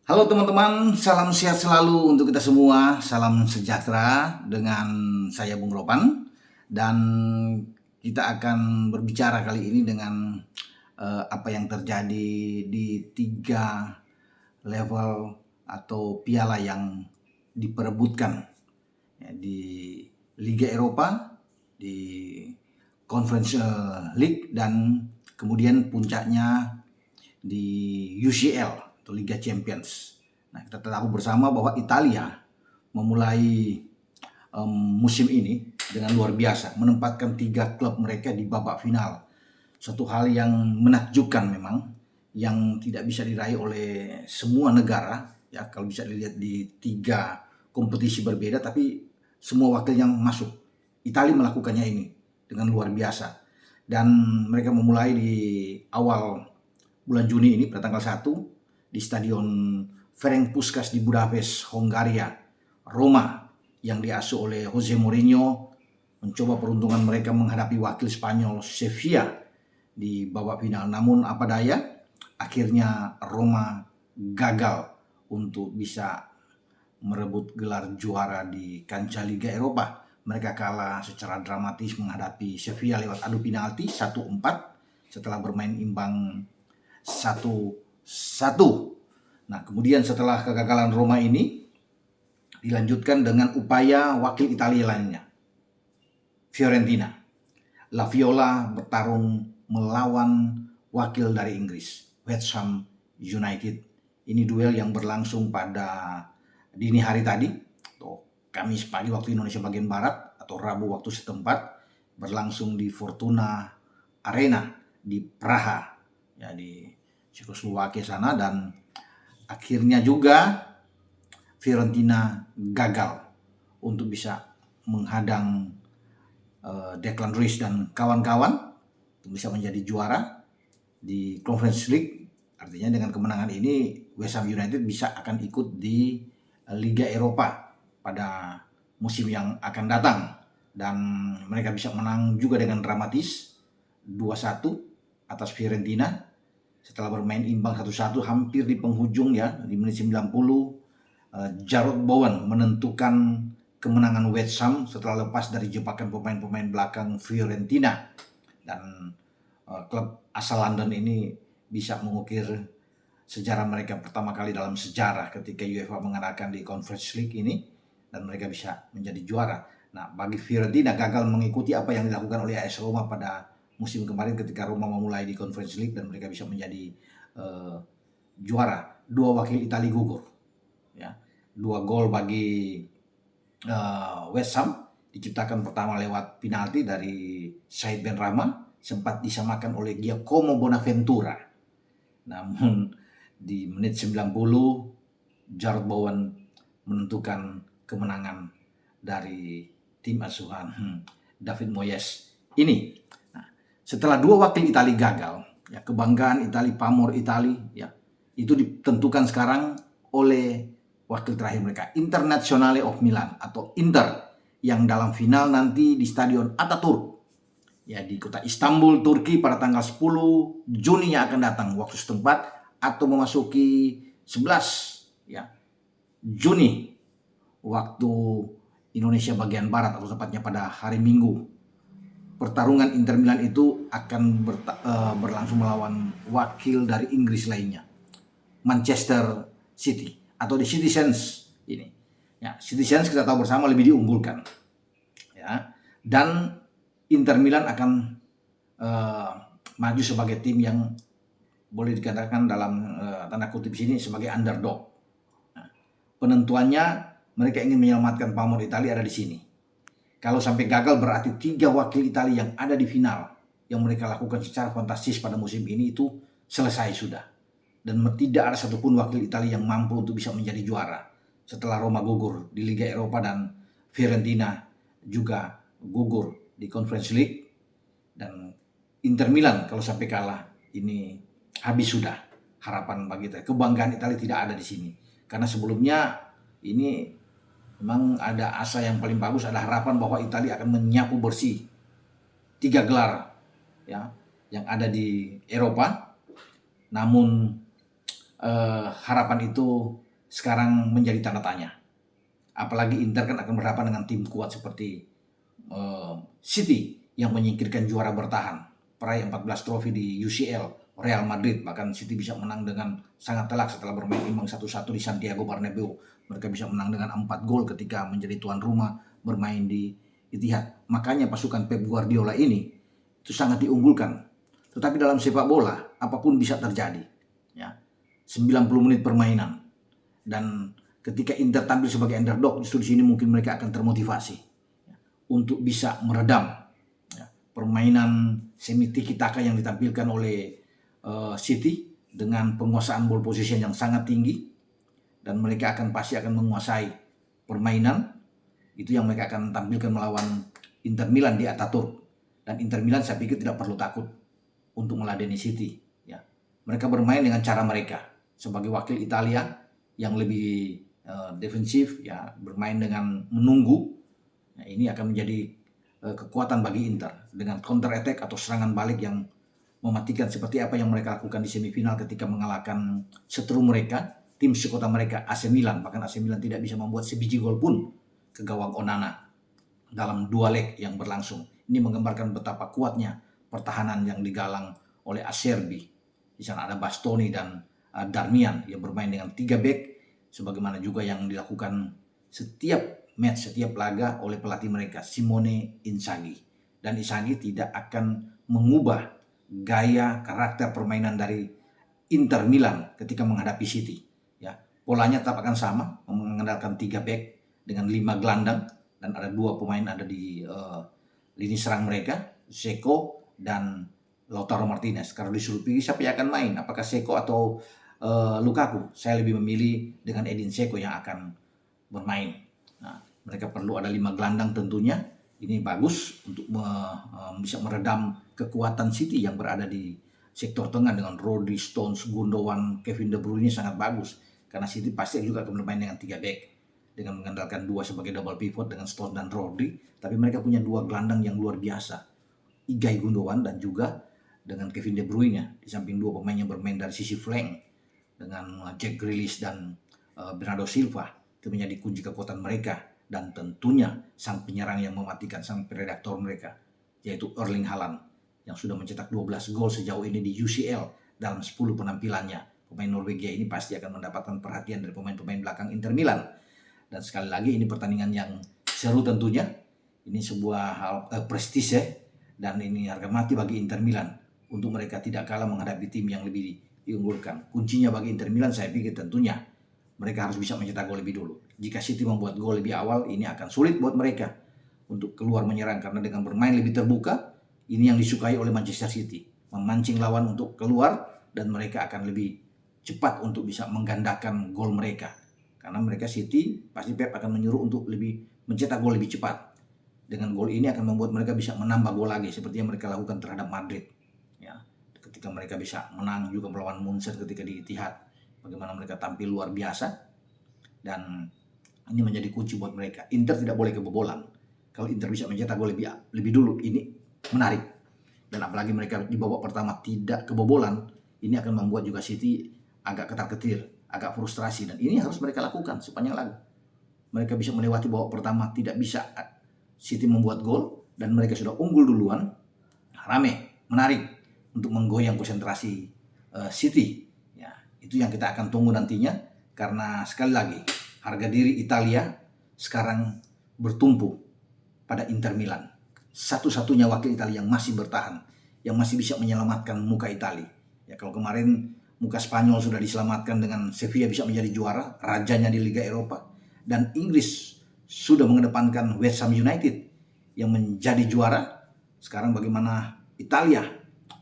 Halo teman-teman, salam sehat selalu untuk kita semua, salam sejahtera dengan saya Bung Ropan dan kita akan berbicara kali ini dengan apa yang terjadi di 3 level atau piala yang diperebutkan ya, di Liga Eropa, di Conference League dan kemudian puncaknya di UCL atau Liga Champions. Nah, kita tahu bersama bahwa Italia memulai musim ini dengan luar biasa, menempatkan 3 klub mereka di babak final. Suatu hal yang menakjubkan memang, yang tidak bisa diraih oleh semua negara. Ya, kalau bisa dilihat di 3 kompetisi berbeda, tapi semua wakil yang masuk. Italia melakukannya ini dengan luar biasa. Dan mereka memulai di awal bulan Juni ini pada tanggal 1 di Stadion Ferenc Puskás di Budapest, Hongaria. Roma yang diasuh oleh Jose Mourinho mencoba peruntungan mereka menghadapi wakil Spanyol Sevilla di babak final. Namun apa daya, akhirnya Roma gagal untuk bisa merebut gelar juara di kancah Liga Eropa. Mereka kalah secara dramatis menghadapi Sevilla lewat adu penalti 1-4 setelah bermain imbang 1-1. Nah, kemudian setelah kegagalan Roma ini dilanjutkan dengan upaya wakil Italia lainnya, Fiorentina. La Viola bertarung melawan wakil dari Inggris, West Ham United. Ini duel yang berlangsung pada dini hari tadi, atau Kamis pagi waktu Indonesia bagian Barat, atau Rabu waktu setempat, berlangsung di Fortuna Arena di Praha, ya di Cekoslowakia sana, dan akhirnya juga Fiorentina gagal untuk bisa menghadang Declan Rice dan kawan-kawan untuk bisa menjadi juara di Conference League. Artinya dengan kemenangan ini West Ham United bisa akan ikut di Liga Eropa pada musim yang akan datang, dan mereka bisa menang juga dengan dramatis 2-1 atas Fiorentina setelah bermain imbang 1-1 hampir di penghujung ya, di menit 90 Jarrod Bowen menentukan kemenangan West Ham setelah lepas dari jebakan pemain-pemain belakang Fiorentina. Dan klub asal London ini bisa mengukir sejarah mereka pertama kali dalam sejarah ketika UEFA mengadakan di Conference League ini, dan mereka bisa menjadi juara. Nah, bagi Fiorentina gagal mengikuti apa yang dilakukan oleh AS Roma pada musim kemarin ketika Roma memulai di Conference League dan mereka bisa menjadi juara. 2 wakil Italia gugur. Ya, 2 gol bagi West Ham diciptakan pertama lewat penalti dari Said Benrahma, sempat disamakan oleh Giacomo Bonaventura. Namun di menit 90 Jarrod Bowen menentukan kemenangan dari tim asuhan David Moyes ini. Nah, setelah 2 wakil Italia gagal, ya, kebanggaan Italia, pamor Italia, ya, itu ditentukan sekarang oleh wakil terakhir mereka, Internazionale of Milan atau Inter, yang dalam final nanti di Stadion Ataturk, ya, di kota Istanbul, Turki pada tanggal 10 Juni yang akan datang waktu setempat, atau memasuki 11 ya Juni waktu Indonesia bagian Barat, atau tepatnya pada hari Minggu. Pertarungan Inter Milan itu akan berlangsung melawan wakil dari Inggris lainnya, Manchester City atau The Citizens ini. Ya, Citizens kita tahu bersama lebih diunggulkan. Ya, dan Inter Milan akan maju sebagai tim yang boleh dikatakan dalam tanda kutip sini sebagai underdog. Nah, penentuannya mereka ingin menyelamatkan pamor Italia ada di sini. Kalau sampai gagal berarti 3 wakil Italia yang ada di final yang mereka lakukan secara fantastis pada musim ini itu selesai sudah. Dan tidak ada satupun wakil Italia yang mampu untuk bisa menjadi juara setelah Roma gugur di Liga Eropa dan Fiorentina juga gugur di Conference League. Dan Inter Milan kalau sampai kalah ini habis sudah harapan bagi Italia. Kebanggaan Italia tidak ada di sini. Karena sebelumnya ini memang ada asa yang paling bagus, ada harapan bahwa Italia akan menyapu bersih 3 gelar ya yang ada di Eropa. Namun harapan itu sekarang menjadi tanda tanya. Apalagi Inter kan akan berhadapan dengan tim kuat seperti City yang menyingkirkan juara bertahan, peraih 14 trofi di UCL, Real Madrid. Bahkan City bisa menang dengan sangat telak setelah bermain imbang 1-1 di Santiago Bernabeu. Mereka bisa menang dengan 4 gol ketika menjadi tuan rumah bermain di Etihad. Makanya pasukan Pep Guardiola ini itu sangat diunggulkan. Tetapi dalam sepak bola apapun bisa terjadi. Ya. 90 menit permainan. Dan ketika Inter tampil sebagai underdog, justru di sini mungkin mereka akan termotivasi untuk bisa meredam permainan semi tiki-taka yang ditampilkan oleh City dengan penguasaan ball position yang sangat tinggi, dan mereka pasti akan menguasai permainan itu yang mereka akan tampilkan melawan Inter Milan di Ataturk. Dan Inter Milan saya pikir tidak perlu takut untuk meladeni City. Ya. Mereka bermain dengan cara mereka sebagai wakil Italia yang lebih defensif, ya, bermain dengan menunggu. Nah, ini akan menjadi kekuatan bagi Inter dengan counter attack atau serangan balik yang mematikan seperti apa yang mereka lakukan di semifinal ketika mengalahkan setru mereka, tim sekota mereka AC Milan. Bahkan AC Milan tidak bisa membuat sebiji gol pun ke gawang Onana dalam 2 leg yang berlangsung. Ini menggambarkan betapa kuatnya pertahanan yang digalang oleh Acerbi. Di sana ada Bastoni dan Darmian yang bermain dengan 3 back, sebagaimana juga yang dilakukan setiap match, setiap laga oleh pelatih mereka, Simone Inzaghi. Dan Inzaghi tidak akan mengubah gaya karakter permainan dari Inter Milan ketika menghadapi City. Ya, polanya tetap akan sama, mengandalkan 3 back dengan 5 gelandang, dan ada 2 pemain ada di lini serang mereka, Dzeko dan Lautaro Martinez. Kalau disuruh pilih siapa yang akan main, apakah Dzeko atau Lukaku, saya lebih memilih dengan Edin Dzeko yang akan bermain. Nah, mereka perlu ada 5 gelandang tentunya. Ini bagus untuk bisa meredam kekuatan City yang berada di sektor tengah dengan Rodri, Stones, Gundogan, Kevin De Bruyne sangat bagus. Karena City pasti juga akan bermain dengan 3 back, dengan mengandalkan 2 sebagai double pivot dengan Stones dan Rodri. Tapi mereka punya 2 gelandang yang luar biasa, Ilkay Gundogan dan juga dengan Kevin De Bruyne. Di samping 2 pemain yang bermain dari sisi flank dengan Jack Grealish dan Bernardo Silva, itu menjadi kunci kekuatan mereka. Dan tentunya sang penyerang yang mematikan, sang predator mereka, yaitu Erling Haaland yang sudah mencetak 12 gol sejauh ini di UCL dalam 10 penampilannya. Pemain Norwegia ini pasti akan mendapatkan perhatian dari pemain-pemain belakang Inter Milan. Dan sekali lagi ini pertandingan yang seru tentunya. Ini sebuah hal prestis, dan ini harga mati bagi Inter Milan untuk mereka tidak kalah menghadapi tim yang lebih diunggulkan. Kuncinya bagi Inter Milan saya pikir tentunya mereka harus bisa mencetak gol lebih dulu. Jika City membuat gol lebih awal, ini akan sulit buat mereka untuk keluar menyerang, karena dengan bermain lebih terbuka, ini yang disukai oleh Manchester City, memancing lawan untuk keluar, dan mereka akan lebih cepat untuk bisa menggandakan gol mereka. Karena mereka City pasti Pep akan menyuruh untuk lebih mencetak gol lebih cepat. Dengan gol ini akan membuat mereka bisa menambah gol lagi seperti yang mereka lakukan terhadap Madrid. Ya, ketika mereka bisa menang juga melawan Munster ketika di Etihad, bagaimana mereka tampil luar biasa, dan ini menjadi kunci buat mereka. Inter tidak boleh kebobolan. Kalau Inter bisa mencetak gol lebih dulu, ini menarik. Dan apalagi mereka di babak pertama tidak kebobolan, ini akan membuat juga City agak ketar-ketir, agak frustrasi, dan ini harus mereka lakukan sepanjang laga. Mereka bisa melewati babak pertama, tidak bisa City membuat gol, dan mereka sudah unggul duluan. Rame, menarik untuk menggoyang konsentrasi City. Ya, itu yang kita akan tunggu nantinya, karena sekali lagi harga diri Italia sekarang bertumpu pada Inter Milan. Satu-satunya wakil Italia yang masih bertahan, yang masih bisa menyelamatkan muka Italia. Ya, kalau kemarin muka Spanyol sudah diselamatkan dengan Sevilla bisa menjadi juara, rajanya di Liga Eropa, dan Inggris sudah mengedepankan West Ham United yang menjadi juara. Sekarang bagaimana Italia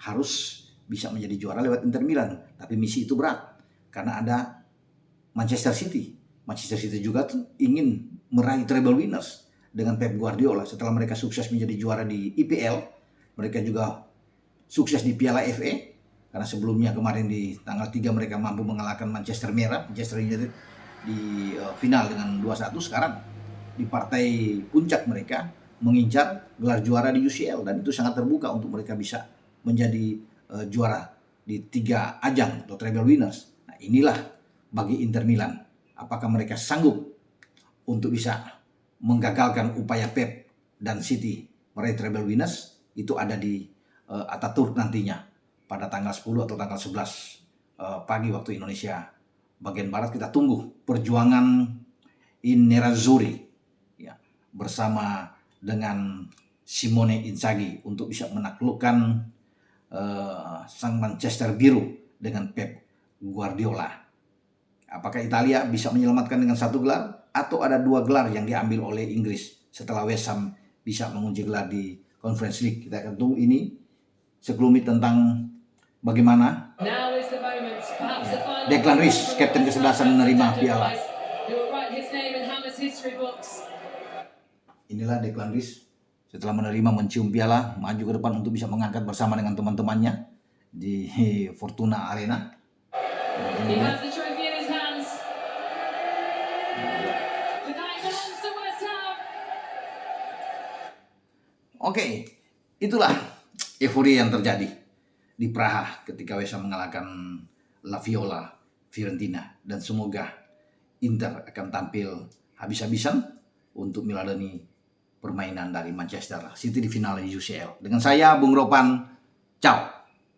harus bisa menjadi juara lewat Inter Milan. Tapi misi itu berat karena ada Manchester City. Manchester City juga ingin meraih treble winners dengan Pep Guardiola. Setelah mereka sukses menjadi juara di IPL, mereka juga sukses di Piala FA. Karena sebelumnya kemarin di tanggal 3 mereka mampu mengalahkan Manchester United di final dengan 2-1. Sekarang di partai puncak mereka mengincar gelar juara di UCL, dan itu sangat terbuka untuk mereka bisa menjadi juara di 3 ajang atau treble winners. Nah, inilah bagi Inter Milan. Apakah mereka sanggup untuk bisa menggagalkan upaya Pep dan City meraih treble winners? Itu ada di Ataturk nantinya pada tanggal 10 atau tanggal 11 pagi waktu Indonesia bagian Barat. Kita tunggu perjuangan in Nerazzurri ya, bersama dengan Simone Inzaghi untuk bisa menaklukkan sang Manchester Biru dengan Pep Guardiola. Apakah Italia bisa menyelamatkan dengan 1 gelar atau ada 2 gelar yang diambil oleh Inggris setelah West Ham bisa mengunci gelar di Conference League? Kita akan tunggu ini sekelumit tentang bagaimana Declan Rice, kapten ke-11 menerima piala. Inilah Declan Rice setelah menerima mencium piala, maju ke depan untuk bisa mengangkat bersama dengan teman-temannya di Fortuna Arena. Oke, itulah euforia yang terjadi di Praha ketika West Ham mengalahkan La Viola Fiorentina, dan semoga Inter akan tampil habis-habisan untuk meladeni permainan dari Manchester City di final UCL. Dengan saya Bung Ropan, ciao.